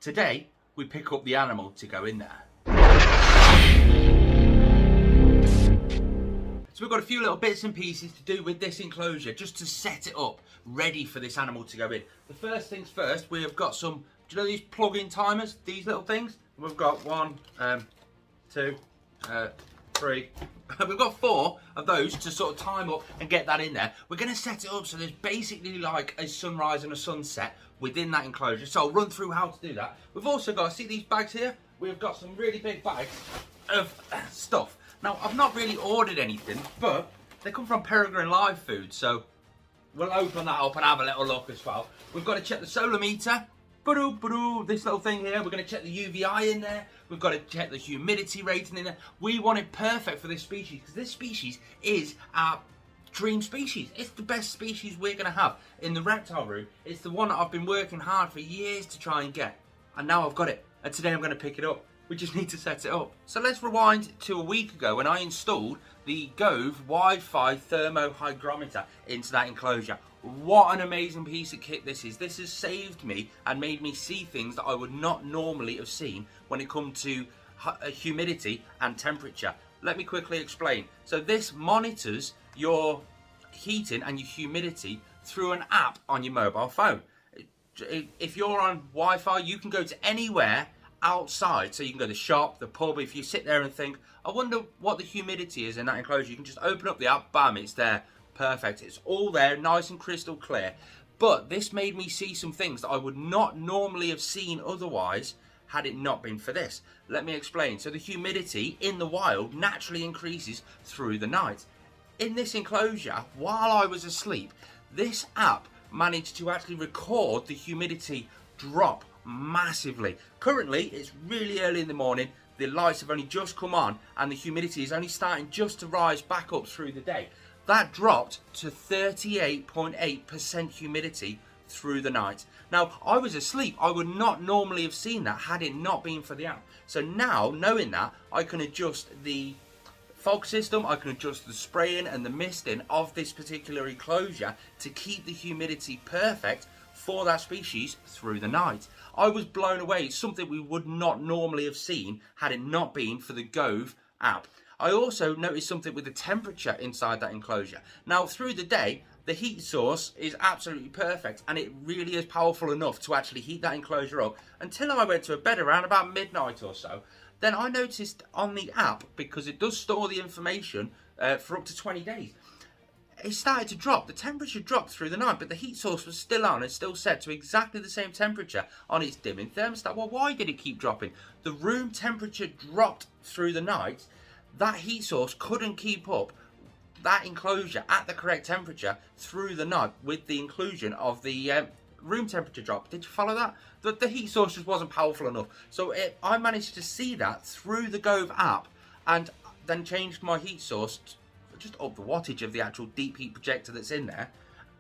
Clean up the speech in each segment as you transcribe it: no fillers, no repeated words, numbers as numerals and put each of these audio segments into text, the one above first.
Today, we pick up the animal to go in there. So we've got a few little bits and pieces to do with this enclosure just to set it up, ready for this animal to go in. The first things first, we have got some, do you know these plug-in timers, these little things? We've got 1, 2, 3, we've got 4 of those to sort of time up and get that in there. We're going to set it up so there's basically like a sunrise and a sunset within that enclosure. So I'll run through how to do that. We've also got, see these bags here? We've got some really big bags of stuff. Now, I've not really ordered anything, but they come from Peregrine Live Food, so we'll open that up and have a little look as well. We've got to check the solar meter. This little thing here. We're going to check the UVI in there. We've got to check the humidity rating in there. We want it perfect for this species because this species is our dream species. It's the best species we're going to have in the reptile room. It's the one that I've been working hard for years to try and get. And now I've got it. And today I'm going to pick it up. We just need to set it up. So let's rewind to a week ago when I installed the govee Wi-Fi thermo hygrometer into that enclosure. What an amazing piece of kit this is. This has saved me and made me see things that I would not normally have seen when it comes to humidity and temperature. Let me quickly explain. So this monitors your heating and your humidity through an app on your mobile phone. If you're on Wi-Fi, you can go to anywhere outside, so you can go to the shop, the pub. If you sit there and think, I wonder what the humidity is in that enclosure, you can just open up the app, bam, it's there. Perfect. It's all there, nice and crystal clear. But this made me see some things that I would not normally have seen otherwise had it not been for this. Let me explain. So the humidity in the wild naturally increases through the night. In this enclosure, while I was asleep, this app managed to actually record the humidity drop massively. Currently, it's really early in the morning. The lights have only just come on and the humidity is only starting just to rise back up through the day. That dropped to 38.8% humidity through the night. Now, I was asleep. I would not normally have seen that had it not been for the app. So now, knowing that, I can adjust the fog system, I can adjust the spraying and the misting of this particular enclosure to keep the humidity perfect for that species through the night. I was blown away. It's something we would not normally have seen had it not been for the govee app. I also noticed something with the temperature inside that enclosure. Now, through the day, the heat source is absolutely perfect and it really is powerful enough to actually heat that enclosure up until I went to bed around about midnight or so. Then I noticed on the app, because it does store the information for up to 20 days, it started to drop. The temperature dropped through the night, but the heat source was still on and still set to exactly the same temperature on its dimming thermostat. Well, why did it keep dropping? The room temperature dropped through the night. That heat source couldn't keep up that enclosure at the correct temperature through the night with the inclusion of the room temperature drop. Did you follow that? The heat source just wasn't powerful enough. So I managed to see that through the govee app and then changed my heat source, just up the wattage of the actual deep heat projector that's in there.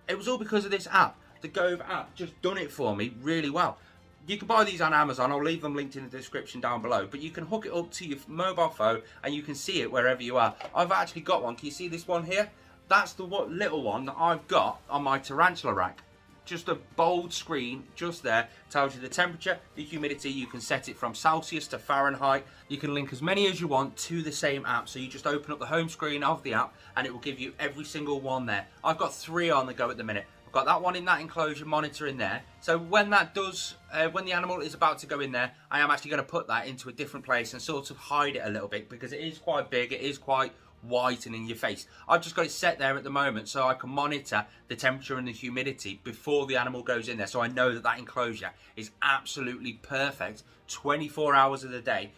It was all because of this app. The govee app just done it for me really well. You can buy these on Amazon. I'll leave them linked in the description down below. But you can hook it up to your mobile phone and you can see it wherever you are. I've actually got one. Can you see this one here? That's the little one that I've got on my tarantula rack. Just a bold screen just there. Tells you the temperature, the humidity. You can set it from Celsius to Fahrenheit. You can link as many as you want to the same app. So you just open up the home screen of the app and it will give you every single one there. I've got 3 on the go at the minute. I've got that one in that enclosure monitor in there. So when that does, when the animal is about to go in there, I am actually going to put that into a different place and sort of hide it a little bit because it is quite big. It is quite white and in your face. I've just got it set there at the moment so I can monitor the temperature and the humidity before the animal goes in there. So I know that that enclosure is absolutely perfect 24 hours of the day.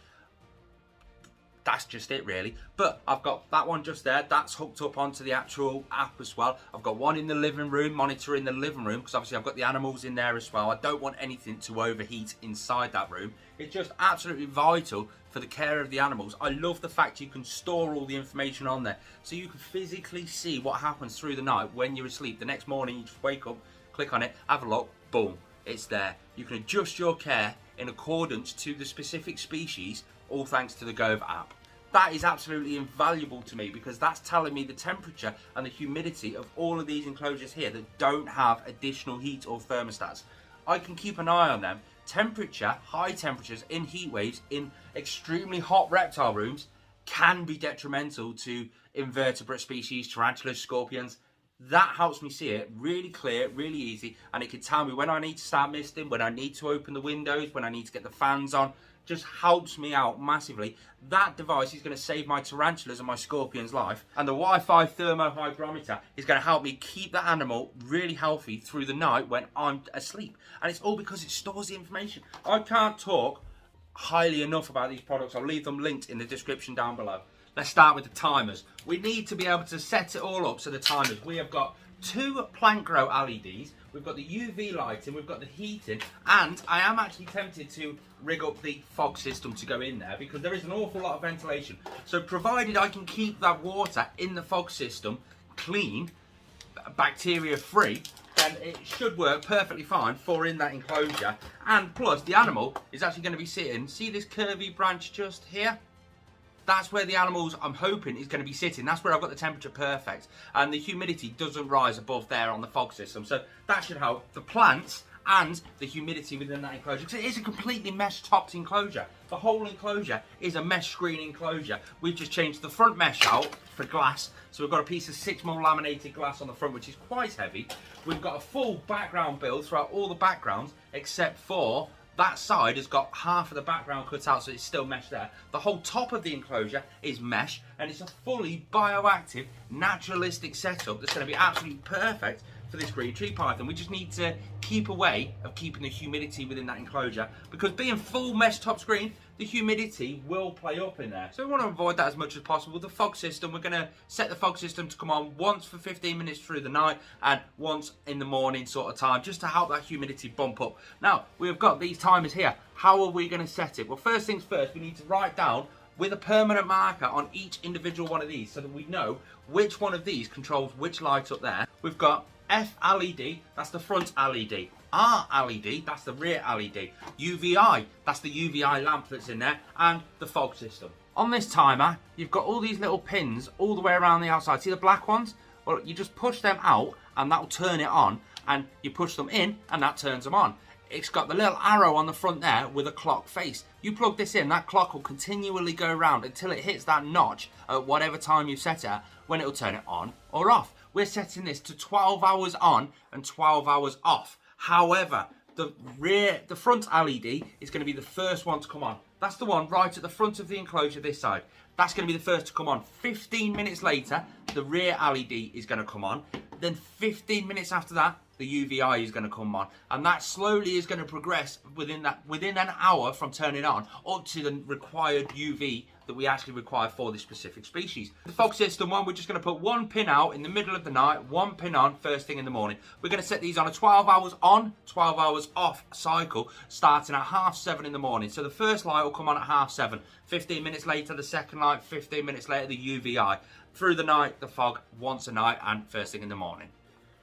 That's just it really. But I've got that one just there. That's hooked up onto the actual app as well. I've got one in the living room, monitoring the living room, because obviously I've got the animals in there as well. I don't want anything to overheat inside that room. It's just absolutely vital for the care of the animals. I love the fact you can store all the information on there. So you can physically see what happens through the night when you're asleep. The next morning you just wake up, click on it, have a look, boom, it's there. You can adjust your care in accordance to the specific species, all thanks to the govee app. That is absolutely invaluable to me because that's telling me the temperature and the humidity of all of these enclosures here that don't have additional heat or thermostats. I can keep an eye on them temperature, high temperatures in heat waves in extremely hot reptile rooms can be detrimental to invertebrate species, tarantulas, scorpions. That helps me see it really clear, really easy, and it can tell me when I need to start misting, when I need to open the windows, when I need to get the fans on. Just helps me out massively. That device is going to save my tarantulas and my scorpion's life, and the Wi-Fi thermo hygrometer is going to help me keep the animal really healthy through the night when I'm asleep. And it's all because it stores the information. I can't talk highly enough about these products. I'll leave them linked in the description down below. Let's start with the timers. We need to be able to set it all up. So the timers, we have got 2 plant grow LEDs, we've got the UV lighting, we've got the heating, and I am actually tempted to rig up the fog system to go in there because there is an awful lot of ventilation. So provided I can keep that water in the fog system clean, bacteria free, then it should work perfectly fine for in that enclosure. And plus the animal is actually going to be sitting, see this curvy branch just here? That's where the animals, I'm hoping, is going to be sitting. That's where I've got the temperature perfect. And the humidity doesn't rise above there on the fog system. So that should help the plants and the humidity within that enclosure. Because it is a completely mesh-topped enclosure. The whole enclosure is a mesh screen enclosure. We've just changed the front mesh out for glass. So we've got a piece of 6mm laminated glass on the front, which is quite heavy. We've got a full background build throughout all the backgrounds, except for that side has got half of the background cut out, so it's still mesh there. The whole top of the enclosure is mesh, and it's a fully bioactive, naturalistic setup that's going to be absolutely perfect for this green tree python. We just need to keep away of keeping the humidity within that enclosure, because being full mesh top screen, the humidity will play up in there. So we want to avoid that as much as possible. The fog system, we're going to set the fog system to come on once for 15 minutes through the night and once in the morning sort of time, just to help that humidity bump up. Now, we've got these timers here. How are we going to set it? Well, first things first, we need to write down with a permanent marker on each individual one of these so that we know which one of these controls which light up there. We've got F LED, that's the front LED. R LED, that's the rear LED. UVI, that's the UVI lamp that's in there, and the fog system. On this timer, you've got all these little pins all the way around the outside. See the black ones? Well, you just push them out and that'll turn it on, and you push them in and that turns them on. It's got the little arrow on the front there with a clock face. You plug this in, that clock will continually go around until it hits that notch at whatever time you set it at, when it'll turn it on or off. We're setting this to 12 hours on and 12 hours off. However, the front LED is going to be the first one to come on. That's the one right at the front of the enclosure this side. That's going to be the first to come on. 15 minutes later, the rear LED is going to come on. Then 15 minutes after that, the UVI is going to come on, and that slowly is going to progress within an hour from turning on up to the required UV that we actually require for this specific species. The fog system one, we're just going to put one pin out in the middle of the night, one pin on first thing in the morning. We're going to set these on a 12 hours on, 12 hours off cycle, starting at 7:30 in the morning. So the first light will come on at 7:30. 15 minutes later, the second light. 15 minutes later, the UVI. Through the night, the fog once a night, and first thing in the morning.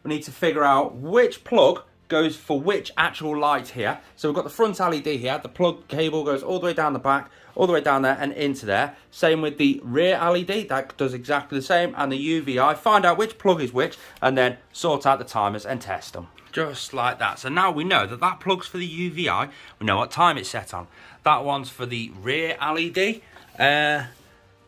We need to figure out which plug goes for which actual light here. So we've got the front LED here. The plug cable goes all the way down the back, all the way down there and into there. Same with the rear LED. That does exactly the same. And the UVI. Find out which plug is which and then sort out the timers and test them. Just like that. So now we know that that plug's for the UVI. We know what time it's set on. That one's for the rear LED.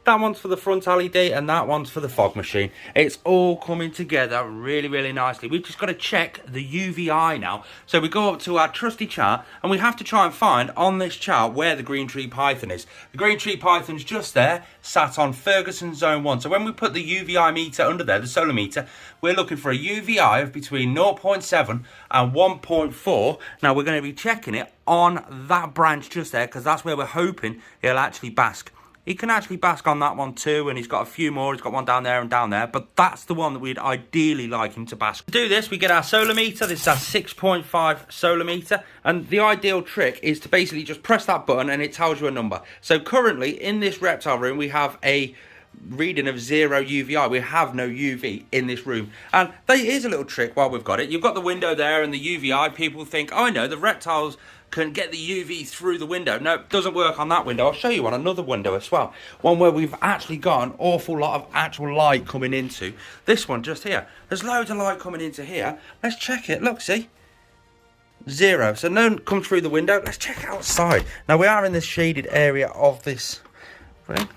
That one's for the front LED and that one's for the fog machine. It's all coming together really, really nicely. We've just got to check the UVI now. So we go up to our trusty chart and we have to try and find on this chart where the green tree python is. The green tree python's just there, sat on Ferguson zone 1. So when we put the UVI meter under there, the solar meter, we're looking for a UVI of between 0.7 and 1.4. Now we're going to be checking it on that branch just there because that's where we're hoping he'll actually bask. He can actually bask on that one too, and he's got a few more. He's got one down there and down there, but that's the one that we'd ideally like him to bask. To do this, we get our solar meter. This is our 6.5 solar meter, and the ideal trick is to basically just press that button and it tells you a number. So currently in this reptile room, we have a reading of 0 UVI. We have no UV in this room, and here's a little trick while we've got it. You've got the window there and the UVI. People think, oh, I know, the reptiles can get the UV through the window. No, it doesn't work on that window. I'll show you on another window as well. One where we've actually got an awful lot of actual light coming into. This one just here. There's loads of light coming into here. Let's check it. Look, see? 0. So no one come through the window. Let's check outside. Now we are in this shaded area of this thing.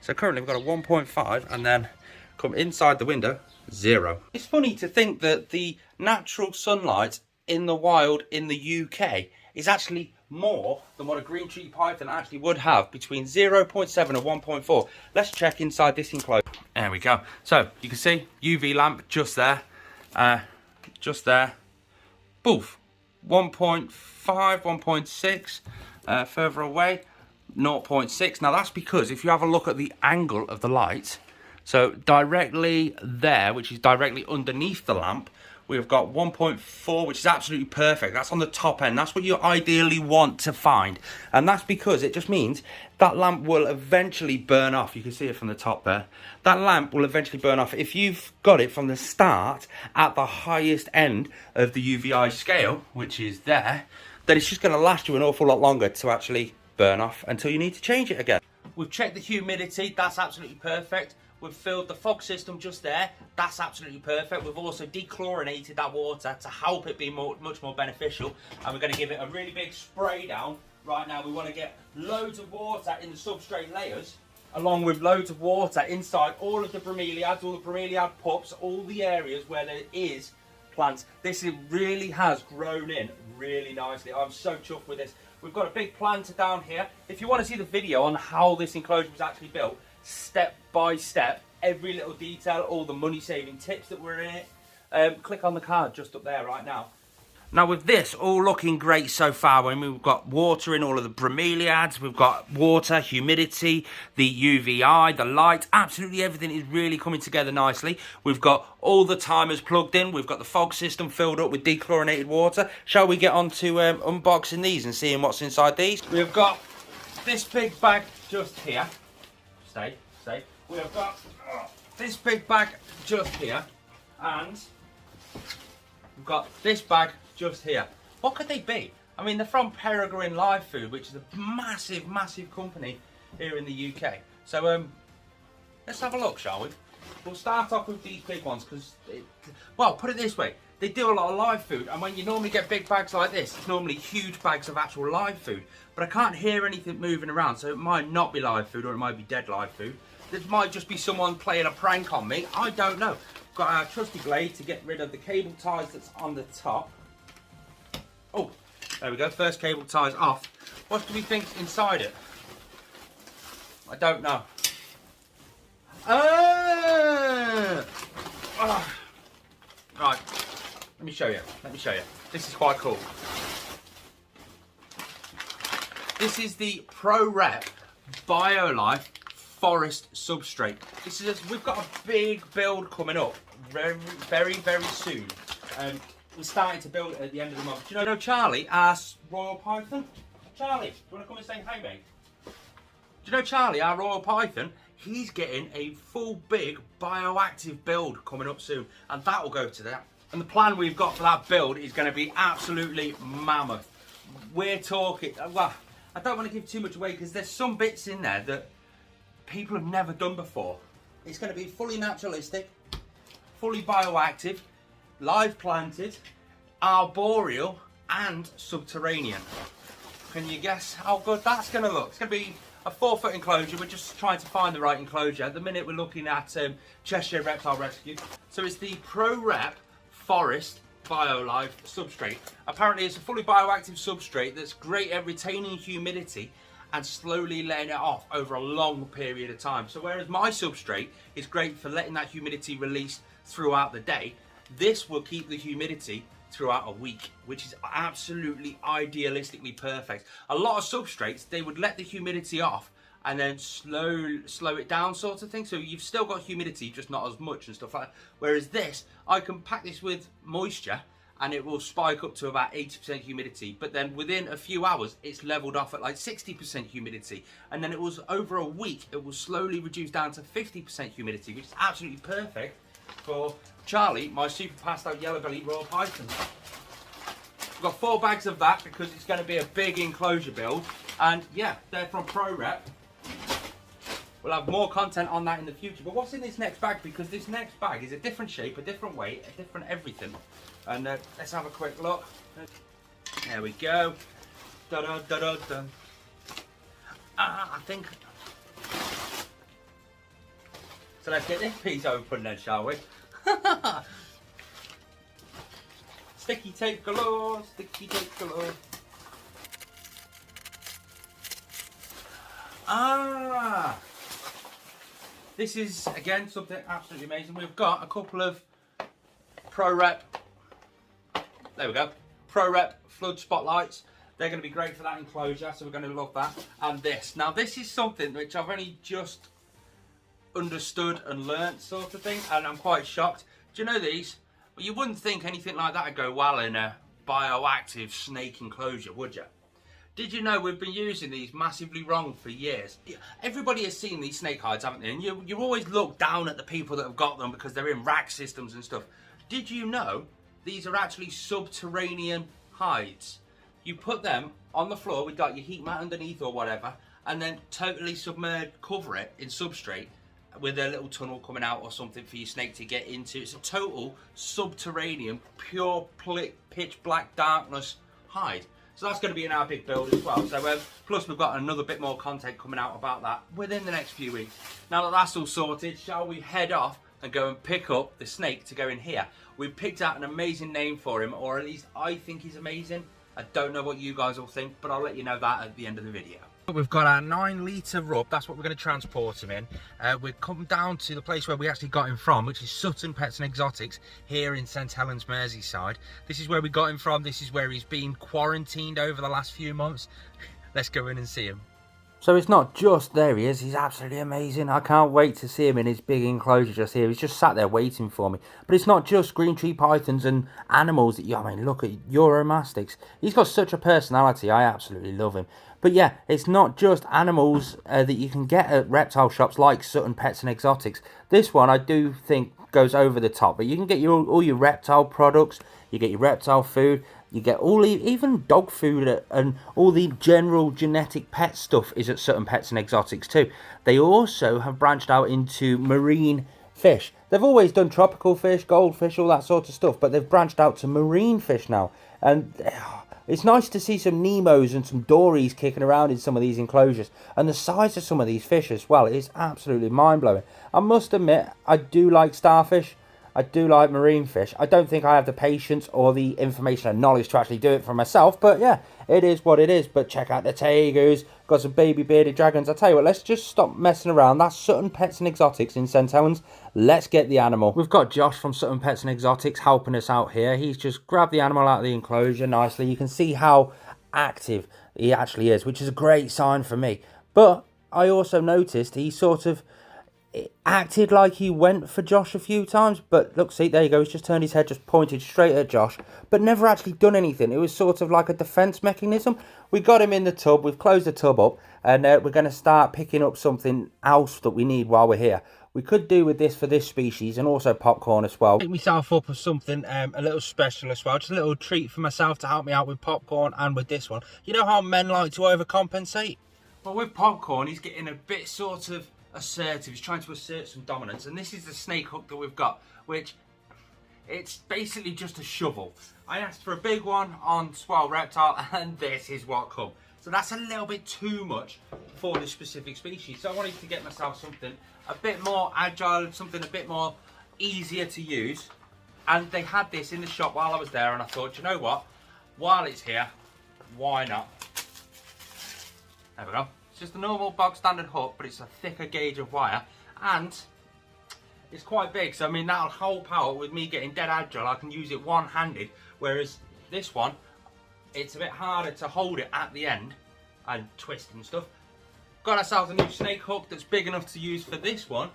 So currently we've got a 1.5 and then come inside the window, 0. It's funny to think that the natural sunlight in the wild in the UK is actually more than what a green tree python actually would have between 0.7 and 1.4. Let's check inside this enclosure. There we go. So you can see UV lamp just there, Boof, 1.5, 1.6, further away, 0.6. Now that's because if you have a look at the angle of the light, so directly there, which is directly underneath the lamp, we've got 1.4, which is absolutely perfect. That's on the top end. That's what you ideally want to find. And that's because it just means that lamp will eventually burn off. You can see it from the top there. That lamp will eventually burn off. If you've got it from the start at the highest end of the UVI scale, which is there, then it's just going to last you an awful lot longer to actually burn off until you need to change it again. We've checked the humidity. That's absolutely perfect. We've filled the fog system just there. That's absolutely perfect. We've also dechlorinated that water to help it be much more beneficial. And we're going to give it a really big spray down. Right now we want to get loads of water in the substrate layers, along with loads of water inside all of the bromeliads, all the bromeliad pups, all the areas where there is plants. This really has grown in really nicely. I'm so chuffed with this. We've got a big planter down here. If you want to see the video on how this enclosure was actually built, step by step, every little detail, all the money saving tips that were in it, click on the card just up there right now. Now with this all looking great so far, when we've got water in all of the bromeliads, we've got water, humidity, the UVI, the light, absolutely everything is really coming together nicely. We've got all the timers plugged in, we've got the fog system filled up with dechlorinated water. Shall we get on to unboxing these and seeing what's inside these? We've got this big bag just here. Stay. We have got this big bag just here, and we've got this bag just here. What could they be? I mean, they're from Peregrine Live Food, which is a massive, massive company here in the UK. So let's have a look, shall we? We'll start off with these big ones because, well, put it this way. They do a lot of live food, and when you normally get big bags like this, it's normally huge bags of actual live food. But I can't hear anything moving around, so it might not be live food, or it might be dead live food. This might just be someone playing a prank on me. I don't know. Got our trusty blade to get rid of the cable ties that's on the top. Oh, there we go. First cable tie's off. What do we think's inside it? I don't know. Right. Let me show you. This is quite cool. This is the ProRep BioLife Forest Substrate. We've got a big build coming up very soon. We're starting to build it at the end of the month. Do you know Charlie, our Royal Python? Charlie, do you want to come and say hi, mate? Do you know Charlie, our Royal Python? He's getting a full big bioactive build coming up soon, and that will go to that. And the plan we've got for that build is going to be absolutely mammoth. We're talking, well, I don't want to give too much away because there's some bits in there that people have never done before. It's going to be fully naturalistic, fully bioactive, live planted, arboreal and subterranean. Can you guess how good that's going to look? It's going to be a 4-foot enclosure. We're just trying to find the right enclosure. At the minute we're looking at Cheshire Reptile Rescue. So it's the ProRep Forest BioLife Substrate. Apparently it's a fully bioactive substrate that's great at retaining humidity and slowly letting it off over a long period of time. So whereas my substrate is great for letting that humidity release throughout the day, this will keep the humidity throughout a week, which is absolutely idealistically perfect. A lot of substrates, they would let the humidity off and then slow it down sort of thing. So you've still got humidity, just not as much and stuff like that. Whereas this, I can pack this with moisture and it will spike up to about 80% humidity. But then within a few hours, it's leveled off at like 60% humidity. And then it was over a week, it will slowly reduce down to 50% humidity, which is absolutely perfect for Charlie, my super passed out yellow belly Royal Python. We've got 4 bags of that because it's going to be a big enclosure build. And yeah, they're from ProRep. we'll have more content on that in the future. But what's in this next bag? Because this next bag is a different shape, a different weight, a different everything. And let's have a quick look. There we go. Da da da da da. I think. So let's get this piece open then, shall we? Sticky tape galore, sticky tape galore. Ah! This is, again, something absolutely amazing. We've got a couple of ProRep, there we go, ProRep flood spotlights. They're going to be great for that enclosure, so we're going to love that. And this. Now, this is something which I've only just understood and learnt, sort of thing, and I'm quite shocked. Do you know these? Well, you wouldn't think anything like that would go well in a bioactive snake enclosure, would you? Did you know we've been using these massively wrong for years? Everybody has seen these snake hides, haven't they? And you always look down at the people that have got them because they're in rack systems and stuff. Did you know these are actually subterranean hides? You put them on the floor with like your heat mat underneath or whatever, and then totally submerge, cover it in substrate with a little tunnel coming out or something for your snake to get into. It's a total subterranean, pure pitch black darkness hide. So that's going to be in our big build as well. So plus we've got another bit more content coming out about that within the next few weeks. Now that that's all sorted, shall we head off and go and pick up the snake to go in here? We've picked out an amazing name for him, or at least I think he's amazing. I don't know what you guys will think, but I'll let you know that at the end of the video. We've got our 9-litre rub, that's what we're going to transport him in. We've come down to the place where we actually got him from, which is Sutton Pets and Exotics here in St Helens, Merseyside. This is where we got him from, this is where he's been quarantined over the last few months. Let's go in and see him. So it's not just, there he is, he's absolutely amazing. I can't wait to see him in his big enclosure just here. He's just sat there waiting for me. But it's not just green tree pythons and animals that I mean, look at Uromastyx. He's got such a personality, I absolutely love him. But yeah, it's not just animals that you can get at reptile shops like Sutton Pets and Exotics. This one I do think goes over the top, but you can get all your reptile products, you get your reptile food, you get even dog food and all the general genetic pet stuff is at Sutton Pets and Exotics too. They also have branched out into marine fish. They've always done tropical fish, goldfish, all that sort of stuff, but they've branched out to marine fish now. And it's nice to see some Nemos and some Dories kicking around in some of these enclosures. And the size of some of these fish as well is absolutely mind-blowing. I must admit, I do like starfish. I do like marine fish. I don't think I have the patience or the information and knowledge to actually do it for myself. But yeah, it is what it is. But check out the tegus. Got some baby bearded dragons. I tell you what, let's just stop messing around. That's Sutton Pets and Exotics in St Helens. Let's get the animal. We've got Josh from Sutton Pets and Exotics helping us out here. He's just grabbed the animal out of the enclosure nicely. You can see how active he actually is, which is a great sign for me. But I also noticed he sort of acted like he went for Josh a few times, but look, see, there you go, he's just turned his head, just pointed straight at Josh, but never actually done anything. It was sort of like a defense mechanism. We got him in the tub, we've closed the tub up, and we're going to start picking up something else that we need while we're here. We could do with this for this species and also popcorn as well. Pick myself up with something a little special as well, just a little treat for myself to help me out with popcorn and with this one. You know how men like to overcompensate? Well, with popcorn, he's getting a bit sort of assertive. He's trying to assert some dominance, and this is the snake hook that we've got, which it's basically just a shovel. I asked for a big one on Swell Reptile, and this is what come. So that's a little bit too much for this specific species. So I wanted to get myself something a bit more agile, something a bit more easier to use. And they had this in the shop while I was there, and I thought, you know what? While it's here, why not? There we go. Just a normal bog standard hook, but it's a thicker gauge of wire, and it's quite big, so I mean that'll help out with me getting dead agile. I can use it one-handed, whereas this one, it's a bit harder to hold it at the end and twist and stuff. Got ourselves a new snake hook that's big enough to use for this one,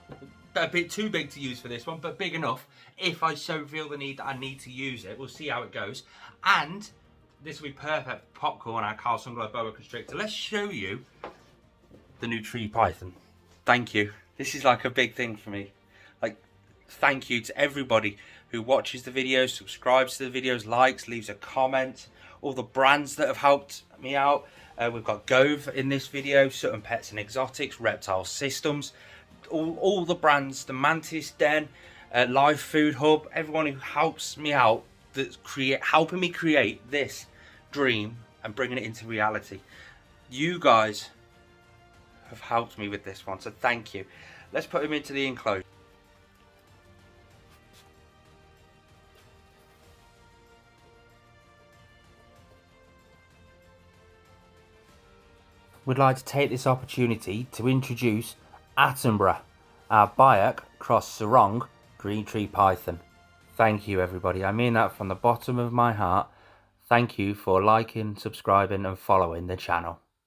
a bit too big to use for this one, but big enough if I so feel the need that I need to use it. We'll see how it goes. And this will be perfect for popcorn, our Carlson Glow boa constrictor. Let's show you the new tree python. Thank you. This is like a big thing for me. Like, thank you to everybody who watches the videos, subscribes to the videos, likes, leaves a comment, all the brands that have helped me out. We've got Govee in this video, Sutton Pets and Exotics, Reptile Systems, all the brands, the Mantis Den, Live Food Hub, everyone who helps me out, that's helping me create this dream and bringing it into reality. You guys have helped me with this one, so thank you. Let's put him into the enclosure. We'd like to take this opportunity to introduce Attenborough, our biak cross sorong green tree python. Thank you everybody, I mean that from the bottom of my heart. Thank you for liking, subscribing and following the channel.